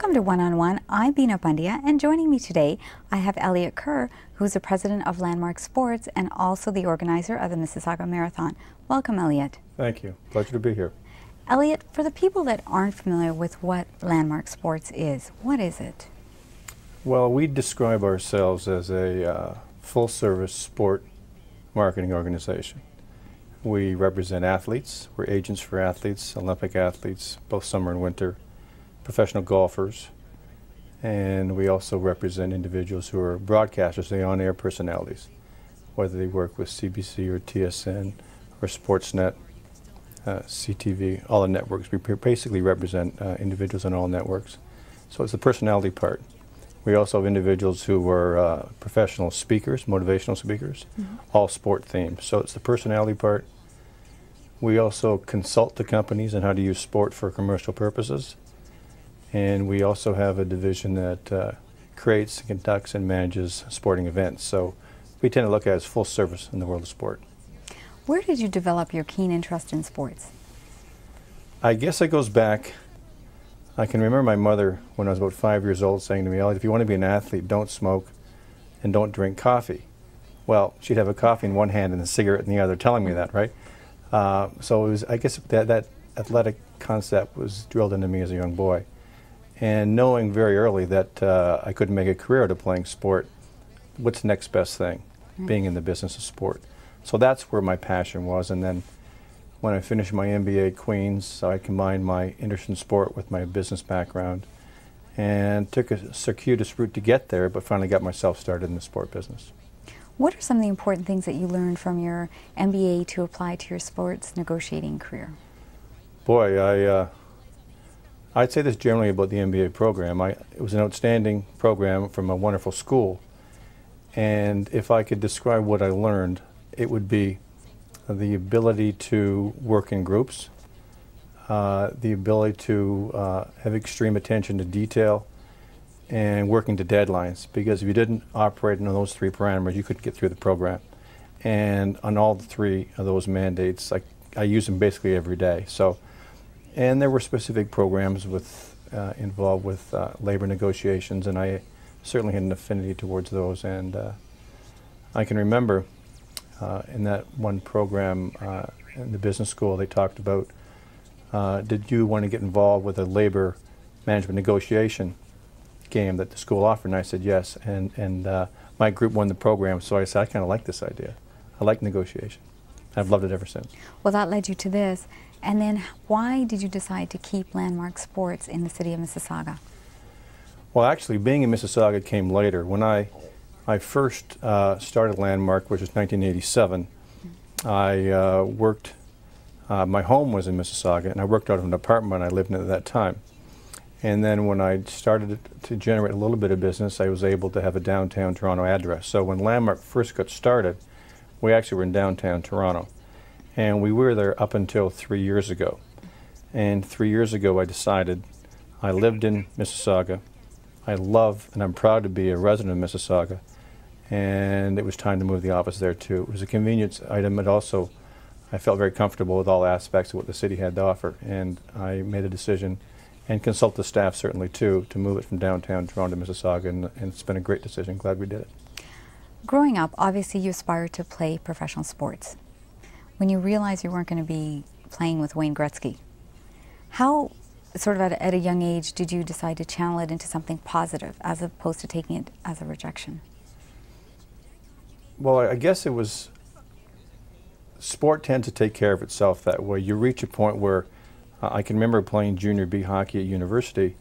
Welcome to One-on-One. I'm Bina Pandya, and joining me today, I have Elliot Kerr, who's the president of Landmark Sports and also the organizer of the Mississauga Marathon. Welcome, Elliot. Thank you. Pleasure to be here. Elliot, for the people that aren't familiar with what Landmark Sports is, what is it? Well, we describe ourselves as a full-service sport marketing organization. We represent athletes. We're agents for athletes, Olympic athletes, both summer and winter, professional golfers, and we also represent individuals who are broadcasters, the on-air personalities, whether they work with CBC or TSN or Sportsnet, CTV, all the networks. We basically represent individuals on all networks. So it's the personality part. We also have individuals who are professional speakers, motivational speakers, all sport themed. So it's the personality part. We also consult the companies on how to use sport for commercial purposes. And we also have a division that creates, conducts, and manages sporting events. So we tend to look at it as full service in the world of sport. Where did you develop your keen interest in sports? I guess it goes back. I can remember my mother, when I was about 5 years old, saying to me, "Elliot, if you want to be an athlete, don't smoke and don't drink coffee." Well, she'd have a coffee in one hand and a cigarette in the other, telling me that, right? So it was, I guess that athletic concept was drilled into me as a young boy. And knowing very early that I couldn't make a career out of playing sport, what's the next best thing? Being in the business of sport. So that's where my passion was. And then when I finished my MBA at Queens, I combined my interest in sport with my business background and took a circuitous route to get there, but finally got myself started in the sport business. What are some of the important things that you learned from your MBA to apply to your sports negotiating career? Boy, I'd say this generally about the MBA program. It was an outstanding program from a wonderful school. And if I could describe what I learned, it would be the ability to work in groups, the ability to have extreme attention to detail, and working to deadlines. Because if you didn't operate in those three parameters, you couldn't get through the program. And on all three of those mandates, I use them basically every day. And there were specific programs involved with labor negotiations, and I certainly had an affinity towards those. And I can remember in that one program in the business school, they talked about, did you want to get involved with a labor management negotiation game that the school offered? And I said yes, and my group won the program, so I said, I kind of like this idea. I like negotiation. I've loved it ever since. Well, that led you to this. And then why did you decide to keep Landmark Sports in the city of Mississauga? Well, actually, being in Mississauga came later. When I first started Landmark, which was 1987, I worked, my home was in Mississauga, and I worked out of an apartment I lived in at that time. And then when I started to generate a little bit of business, I was able to have a downtown Toronto address. So when Landmark first got started, we actually were in downtown Toronto. And we were there up until 3 years ago. And 3 years ago I decided, I lived in Mississauga. I love and I'm proud to be a resident of Mississauga. And it was time to move the office there too. It was a convenience item, but also I felt very comfortable with all aspects of what the city had to offer. And I made a decision, and consult the staff certainly too, to move it from downtown Toronto to Mississauga, and it's been a great decision. Glad we did it. Growing up, obviously you aspired to play professional sports. When you realized you weren't going to be playing with Wayne Gretzky, how, sort of at a young age, did you decide to channel it into something positive as opposed to taking it as a rejection? Well, I guess it was, sport tends to take care of itself that way. You reach a point where I can remember playing junior B hockey at university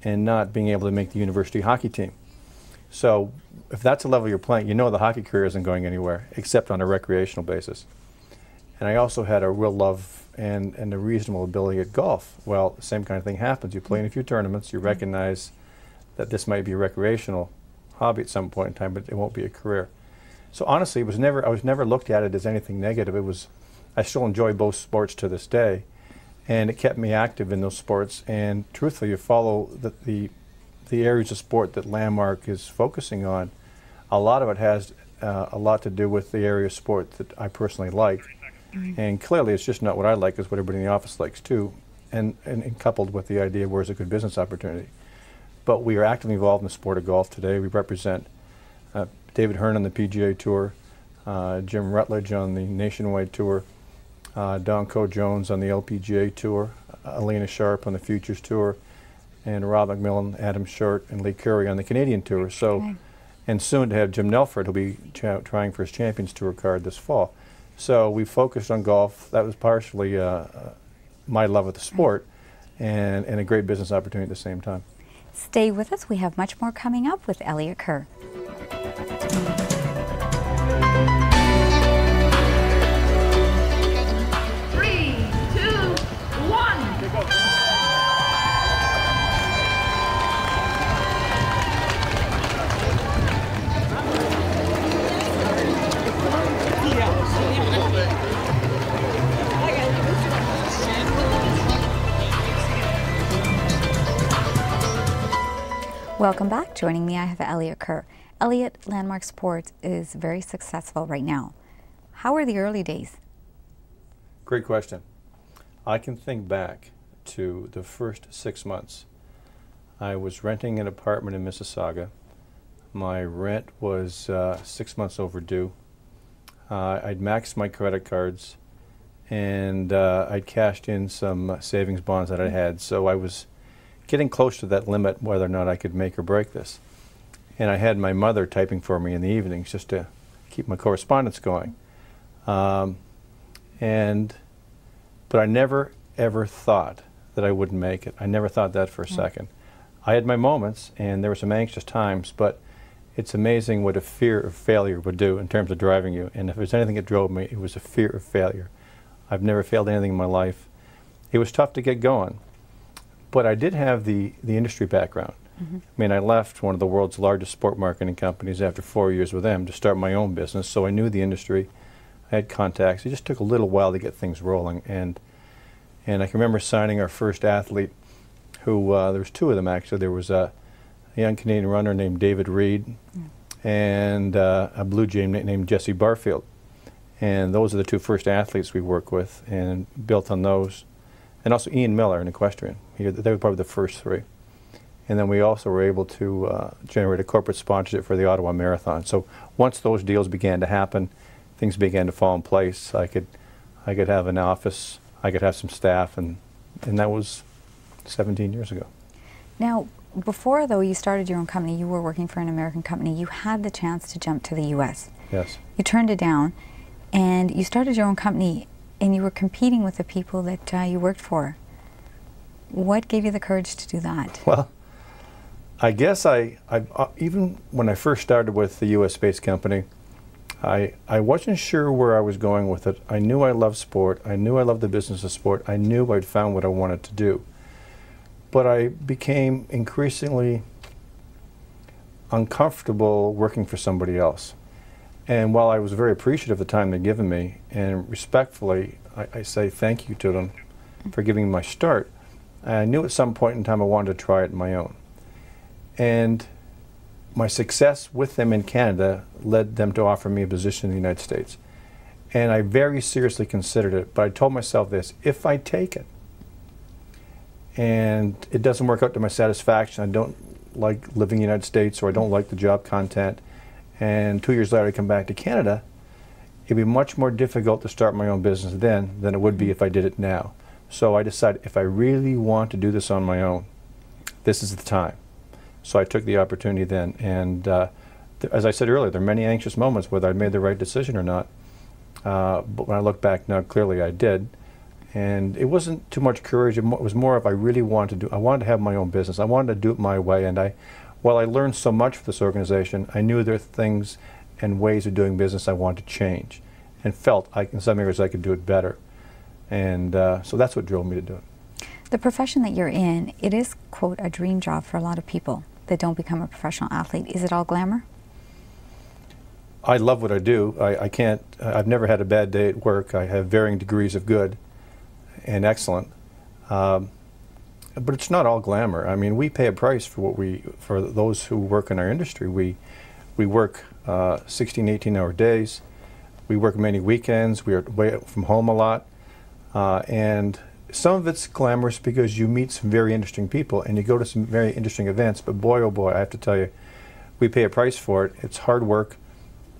and not being able to make the university hockey team. So if that's the level you're playing, you know the hockey career isn't going anywhere except on a recreational basis. And I also had a real love and a reasonable ability at golf. Well, the same kind of thing happens. You play in a few tournaments, you recognize that this might be a recreational hobby at some point in time, but it won't be a career. So honestly, I was never looked at it as anything negative. I still enjoy both sports to this day, and it kept me active in those sports. And truthfully, you follow the areas of sport that Landmark is focusing on. A lot of it has a lot to do with the area of sport that I personally like. And clearly it's just not what I like, it's what everybody in the office likes too, and coupled with the idea of where's a good business opportunity. but we are actively involved in the sport of golf today. We represent David Hearn on the PGA Tour, Jim Rutledge on the Nationwide Tour, Don Jones on the LPGA Tour, Elena Sharp on the Futures Tour, and Rob McMillan, Adam Short, and Lee Curry on the Canadian Tour. So, Okay. and soon to have Jim Nelford, who'll be trying for his Champions Tour card this fall. So we focused on golf. That was partially my love of the sport, and a great business opportunity at the same time. Stay with us. We have much more coming up with Elliot Kerr. Welcome back. Joining me, I have Elliot Kerr. Elliot, Landmark Sports is very successful right now. How were the early days? Great question. I can think back to the first 6 months. I was renting an apartment in Mississauga. My rent was 6 months overdue. I'd maxed my credit cards, and I'd cashed in some savings bonds that I had. So I was getting close to that limit whether or not I could make or break this. And I had my mother typing for me in the evenings just to keep my correspondence going. But I never ever thought that I wouldn't make it. I never thought that for a second. I had my moments, and there were some anxious times, but it's amazing what a fear of failure would do in terms of driving you. And if there's anything that drove me, it was a fear of failure. I've never failed anything in my life. It was tough to get going. But I did have the industry background. I mean, I left one of the world's largest sport marketing companies after 4 years with them to start my own business, so I knew the industry. I had contacts. It just took a little while to get things rolling. And I can remember signing our first athlete who, there was two of them actually. There was a young Canadian runner named David Reed and a Blue Jay named Jesse Barfield. And those are the two first athletes we worked with and built on those. And also Ian Miller, an equestrian. They were probably the first three. And then we also were able to generate a corporate sponsorship for the Ottawa Marathon. So once those deals began to happen, things began to fall in place. I could have an office, I could have some staff, and that was 17 years ago. Now, before though you started your own company, you were working for an American company. You had the chance to jump to the U.S. Yes. You turned it down, and you started your own company, and you were competing with the people that you worked for. What gave you the courage to do that? Well, I guess I even when I first started with the U.S.-based company, I wasn't sure where I was going with it. I knew I loved sport. I knew I loved the business of sport. I knew I'd found what I wanted to do. But I became increasingly uncomfortable working for somebody else. And while I was very appreciative of the time they'd given me, and respectfully, I say thank you to them for giving me my start, I knew at some point in time I wanted to try it on my own. And my success with them in Canada led them to offer me a position in the United States. And I very seriously considered it, but I told myself this: if I take it and it doesn't work out to my satisfaction, I don't like living in the United States, or I don't like the job content, and 2 years later I come back to Canada, it'd be much more difficult to start my own business then than it would be if I did it now. So I decided, if I really want to do this on my own, this is the time. So I took the opportunity then, and as I said earlier, there are many anxious moments whether I made the right decision or not. But when I look back now, clearly I did. And it wasn't too much courage. It was more of I really wanted to do. I wanted to have my own business. I wanted to do it my way. And while I learned so much from this organization, I knew there were things and ways of doing business I wanted to change, and felt in some areas I could do it better. And so that's what drove me to do it. The profession that you're in, it is, quote, a dream job for a lot of people that don't become a professional athlete. Is it all glamour? I love what I do. I've never had a bad day at work. I have varying degrees of good and excellent. But it's not all glamour. I mean, we pay a price for those who work in our industry. We work 16, 18-hour days. We work many weekends. We are away from home a lot. And some of it's glamorous because you meet some very interesting people and you go to some very interesting events, but boy, oh boy, I have to tell you, we pay a price for it. It's hard work.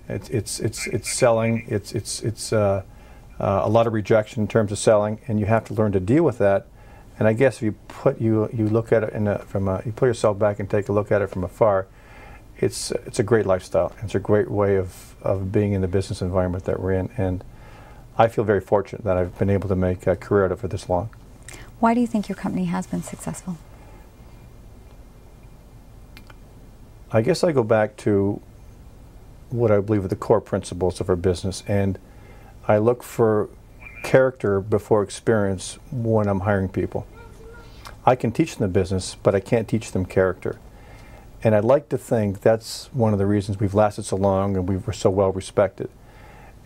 It's selling. It's a lot of rejection in terms of selling, and you have to learn to deal with that. And I guess if you look at it you pull yourself back and take a look at it from afar, it's a great lifestyle. It's a great way of being in the business environment that we're in, and I feel very fortunate that I've been able to make a career out of it for this long. Why do you think your company has been successful? I guess I go back to what I believe are the core principles of our business, and I look for character before experience when I'm hiring people. I can teach them the business, but I can't teach them character. And I'd like to think that's one of the reasons we've lasted so long and we were so well respected.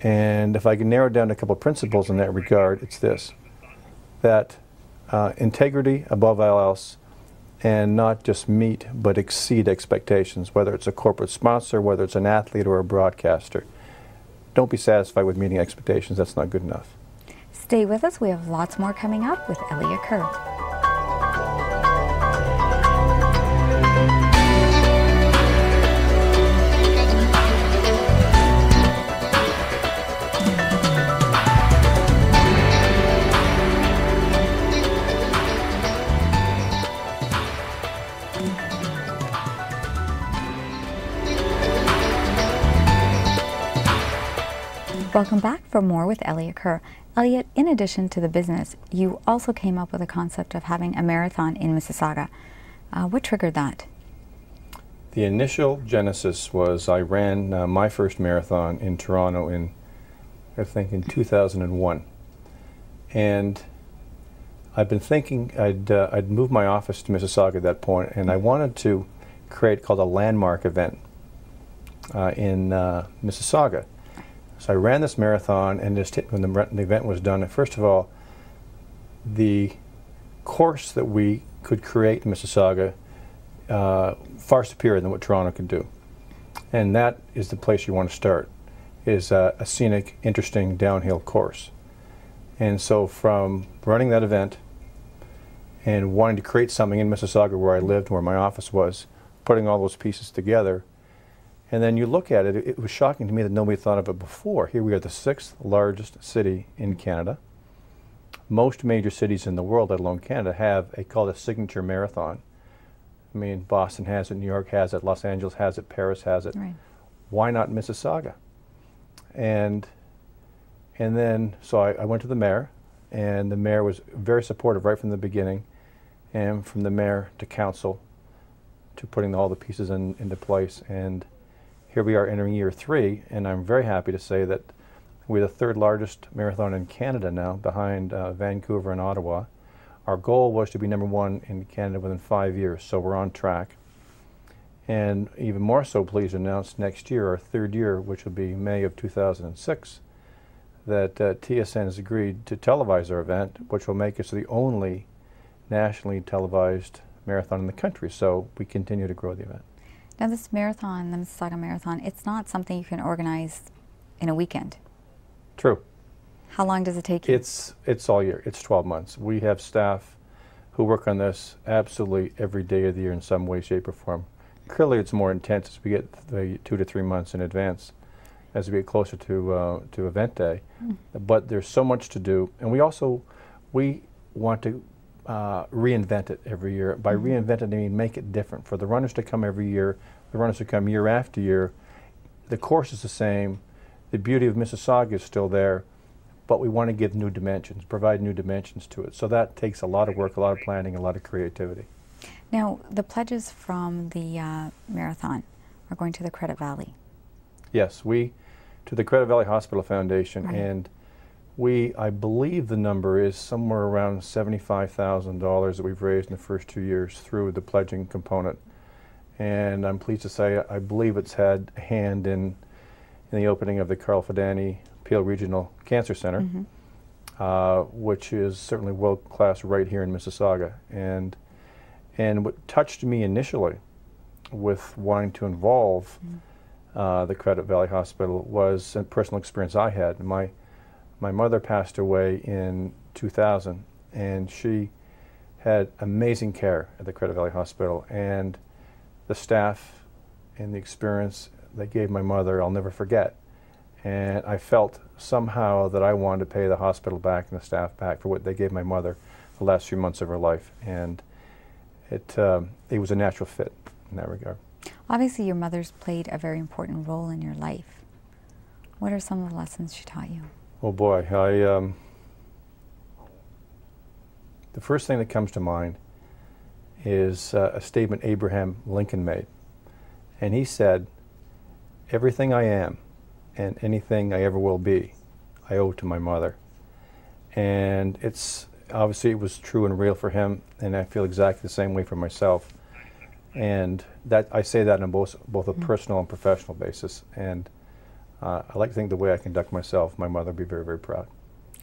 And if I can narrow down a couple of principles in that regard, it's this, that integrity above all else, and not just meet but exceed expectations, whether it's a corporate sponsor, whether it's an athlete or a broadcaster. Don't be satisfied with meeting expectations. That's not good enough. Stay with us. We have lots more coming up with Elliot Kerr. Welcome back for more with Elliot Kerr. Elliot, in addition to the business, you also came up with a concept of having a marathon in Mississauga. What triggered that? The initial genesis was I ran my first marathon in Toronto I think in 2001. And I've been thinking I'd moved my office to Mississauga at that point, and I wanted to create called a landmark event in Mississauga. So I ran this marathon, and when the event was done, first of all, the course that we could create in Mississauga far superior than what Toronto could do. And that is the place you want to start, is a scenic, interesting downhill course. And so from running that event and wanting to create something in Mississauga where I lived, where my office was, putting all those pieces together, and then you look at it, it was shocking to me that nobody thought of it before. Here we are, the 6th largest city in Canada. Most major cities in the world, let alone Canada, have called a signature marathon. I mean, Boston has it, New York has it, Los Angeles has it, Paris has it. Right. Why not Mississauga? And then, so I went to the mayor, and the mayor was very supportive right from the beginning, and from the mayor to council to putting all the pieces into place. And here we are entering year 3, and I'm very happy to say that we're the 3rd largest marathon in Canada now, behind Vancouver and Ottawa. Our goal was to be #1 in Canada within 5 years, so we're on track. And even more so pleased to announce next year, our 3rd year, which will be May of 2006, that TSN has agreed to televise our event, which will make us the only nationally televised marathon in the country. So we continue to grow the event. Now this marathon, the Mississauga Marathon, it's not something you can organize in a weekend. True. How long does it take you? It's all year. It's 12 months. We have staff who work on this absolutely every day of the year in some way, shape, or form. Clearly it's more intense as we get the 2 to 3 months in advance, as we get closer to event day. But there's so much to do, and we want to reinvent it every year. By reinvent it, I mean make it different for the runners to come every year, the runners to come year after year. The course is the same. The beauty of Mississauga is still there, but we want to give new dimensions, provide new dimensions to it. So that takes a lot of work, a lot of planning, a lot of creativity. Now, the pledges from the marathon are going to the Credit Valley. Yes, to the Credit Valley Hospital Foundation, right. And I believe the number is somewhere around $75,000 that we've raised in the first 2 years through the pledging component. And I'm pleased to say I believe it's had a hand in the opening of the Carl Fidani Peel Regional Cancer Center, which is certainly world-class right here in Mississauga. And what touched me initially with wanting to involve the Credit Valley Hospital was a personal experience I had. My mother passed away in 2000, and she had amazing care at the Credit Valley Hospital, and the staff and the experience they gave my mother I'll never forget. And I felt somehow that I wanted to pay the hospital back and the staff back for what they gave my mother the last few months of her life, and it was a natural fit in that regard. Obviously, your mother's played a very important role in your life. What are some of the lessons she taught you? Oh boy, the first thing that comes to mind is a statement Abraham Lincoln made. And he said, "Everything I am and anything I ever will be, I owe to my mother." And it's obviously it was true and real for him, and I feel exactly the same way for myself. And that I say that on both a personal and professional basis. And I like to think the way I conduct myself, my mother would be very, very proud.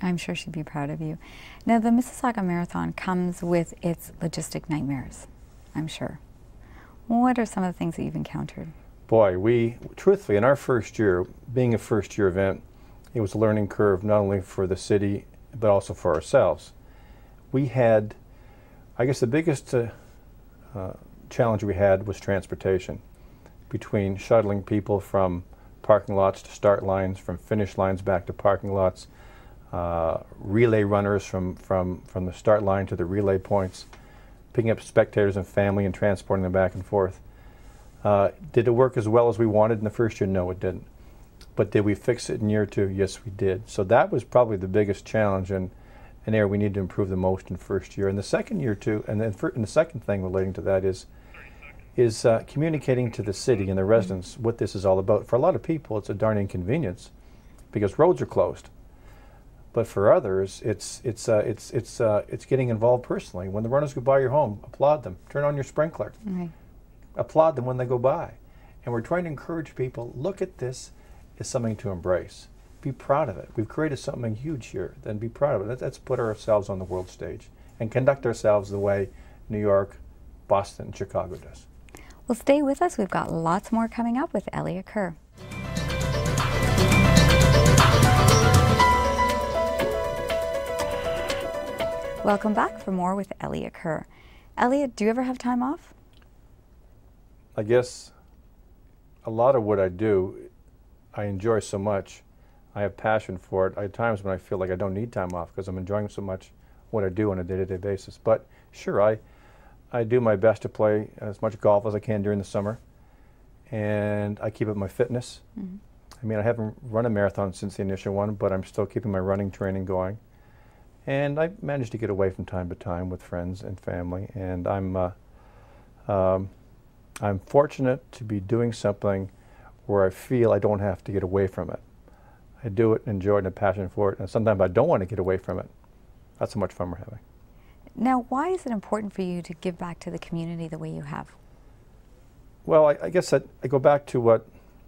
I'm sure she'd be proud of you. Now, the Mississauga Marathon comes with its logistic nightmares, I'm sure. What are some of the things that you've encountered? Boy, truthfully, in our first year, being a first-year event, it was a learning curve not only for the city, but also for ourselves. We had, I guess the biggest challenge we had was transportation, between shuttling people from parking lots to start lines, from finish lines back to parking lots, relay runners from the start line to the relay points, picking up spectators and family and transporting them back and forth. Did it work as well as we wanted in the first year? No, it didn't. But did we fix it in year two? Yes, we did. So that was probably the biggest challenge and an area we need to improve the most in first year. And the second year too, and then and the second thing relating to that is communicating to the city and the residents what this is all about. For a lot of people, it's a darn inconvenience because roads are closed. But for others, it's getting involved personally. When the runners go by your home, applaud them. Turn on your sprinkler. Right. Applaud them when they go by. And we're trying to encourage people, look at this as something to embrace. Be proud of it. We've created something huge here. Then be proud of it. Let's put ourselves on the world stage and conduct ourselves the way New York, Boston, and Chicago does. Well, stay with us. We've got lots more coming up with Elliot Kerr. Welcome back for more with Elliot Kerr. Elliot, do you ever have time off? I guess a lot of what I do, I enjoy so much. I have passion for it. I have times when I feel like I don't need time off because I'm enjoying so much what I do on a day-to-day basis. But sure, I do my best to play as much golf as I can during the summer, and I keep up my fitness. I mean, I haven't run a marathon since the initial one, but I'm still keeping my running training going. And I manage to get away from time to time with friends and family, and I'm fortunate to be doing something where I feel I don't have to get away from it. I do it, enjoy it, and have passion for it, and sometimes I don't want to get away from it. That's how much fun we're having. Now, why is it important for you to give back to the community the way you have? Well, I guess I go back to what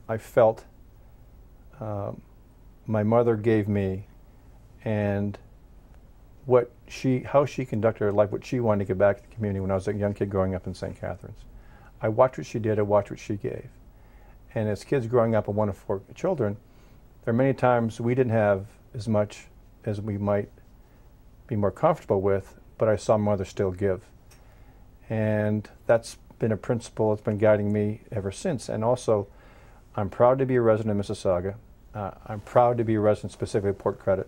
I felt my mother gave me, and how she conducted her life, what she wanted to give back to the community when I was a young kid growing up in St. Catharines. I watched what she did, I watched what she gave. And as kids growing up, one of 4 children, there are many times we didn't have as much as we might be more comfortable with, but I saw mother still give. And that's been a principle that's been guiding me ever since. And also, I'm proud to be a resident of Mississauga. I'm proud to be a resident specifically of Port Credit.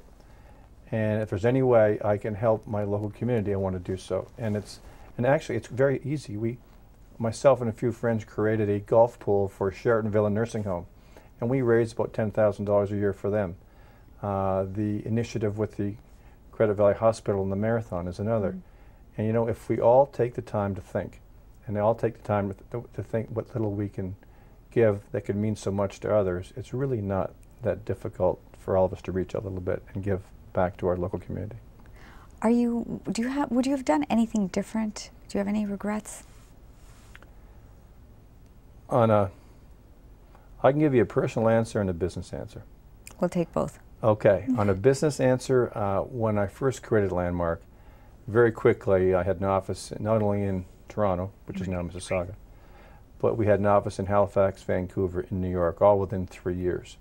And if there's any way I can help my local community, I want to do so. And actually it's very easy. Myself and a few friends created a golf pool for Sheraton Villa Nursing Home, and we raised about $10,000 a year for them. The initiative with the Credit Valley Hospital and the marathon is another. And you know, if we all take the time to think, and they all take the time to think what little we can give that could mean so much to others, it's really not that difficult for all of us to reach out a little bit and give back to our local community. Would you have done anything different? Do you have any regrets? I can give you a personal answer and a business answer. We'll take both. Okay. On a business answer, when I first created Landmark, very quickly I had an office not only in Toronto, which is now Mississauga, but we had an office in Halifax, Vancouver, in New York, all within 3 years.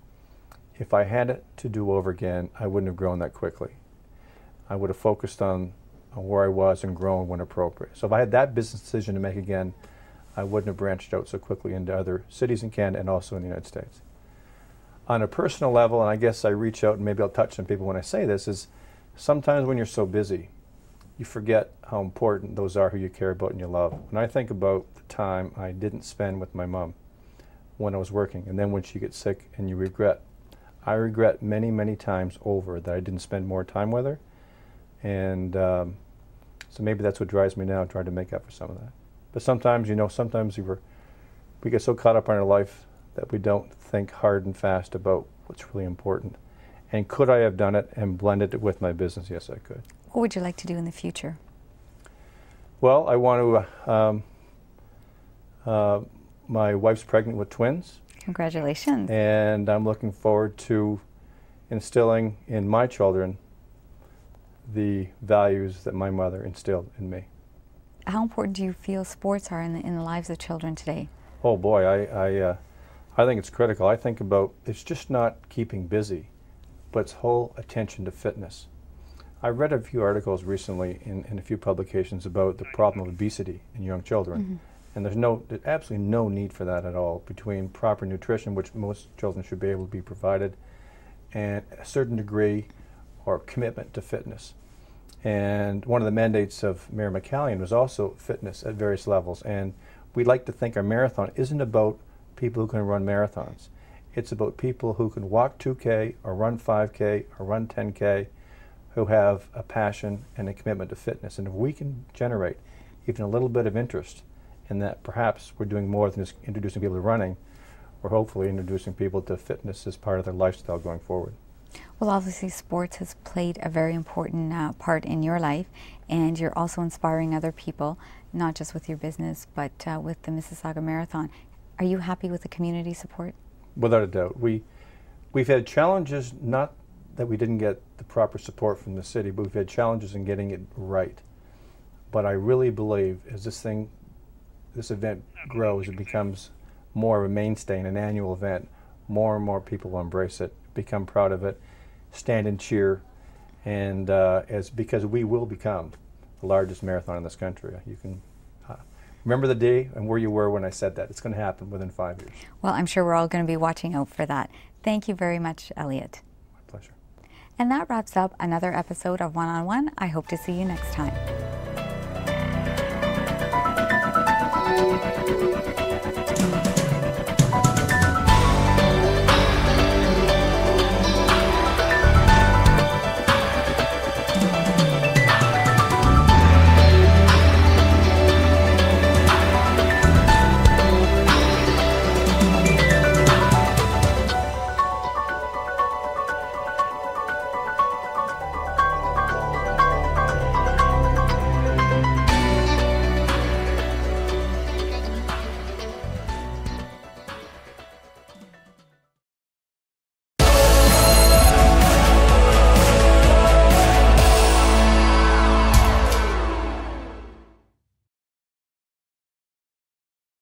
If I had it to do over again, I wouldn't have grown that quickly. I would have focused on on where I was and grown when appropriate. So if I had that business decision to make again, I wouldn't have branched out so quickly into other cities in Canada and also in the United States. On a personal level, and I guess I reach out and maybe I'll touch on people when I say this, is sometimes when you're so busy, you forget how important those are who you care about and you love. When I think about the time I didn't spend with my mom when I was working, and then when she gets sick and you regret, I regret many, many times over that I didn't spend more time with her. And so maybe that's what drives me now, trying to make up for some of that. But sometimes, you know, sometimes we get so caught up in our life that we don't think hard and fast about what's really important. And could I have done it and blended it with my business? Yes, I could. What would you like to do in the future? Well, I want to, my wife's pregnant with twins. Congratulations. And I'm looking forward to instilling in my children the values that my mother instilled in me. How important do you feel sports are in the lives of children today? Oh boy, I think it's critical. I think about, it's just not keeping busy, but it's whole attention to fitness. I read a few articles recently in a few publications about the problem of obesity in young children. And there's absolutely no need for that at all, between proper nutrition, which most children should be able to be provided, and a certain degree or commitment to fitness. And one of the mandates of Mayor McCallion was also fitness at various levels. And we like to think our marathon isn't about people who can run marathons. It's about people who can walk 2K or run 5K or run 10K, who have a passion and a commitment to fitness. And if we can generate even a little bit of interest in that, perhaps we're doing more than just introducing people to running, we're hopefully introducing people to fitness as part of their lifestyle going forward. Well, obviously sports has played a very important part in your life, and you're also inspiring other people, not just with your business, but with the Mississauga Marathon. Are you happy with the community support? Without a doubt. We've had challenges, not that we didn't get the proper support from the city, but we've had challenges in getting it right. But I really believe as this event grows, it becomes more of a mainstay and an annual event, more and more people will embrace it, become proud of it, stand and cheer, and because we will become the largest marathon in this country. You can remember the day and where you were when I said that. It's going to happen within 5 years. Well, I'm sure we're all going to be watching out for that. Thank you very much, Elliot. My pleasure. And that wraps up another episode of One on One. I hope to see you next time.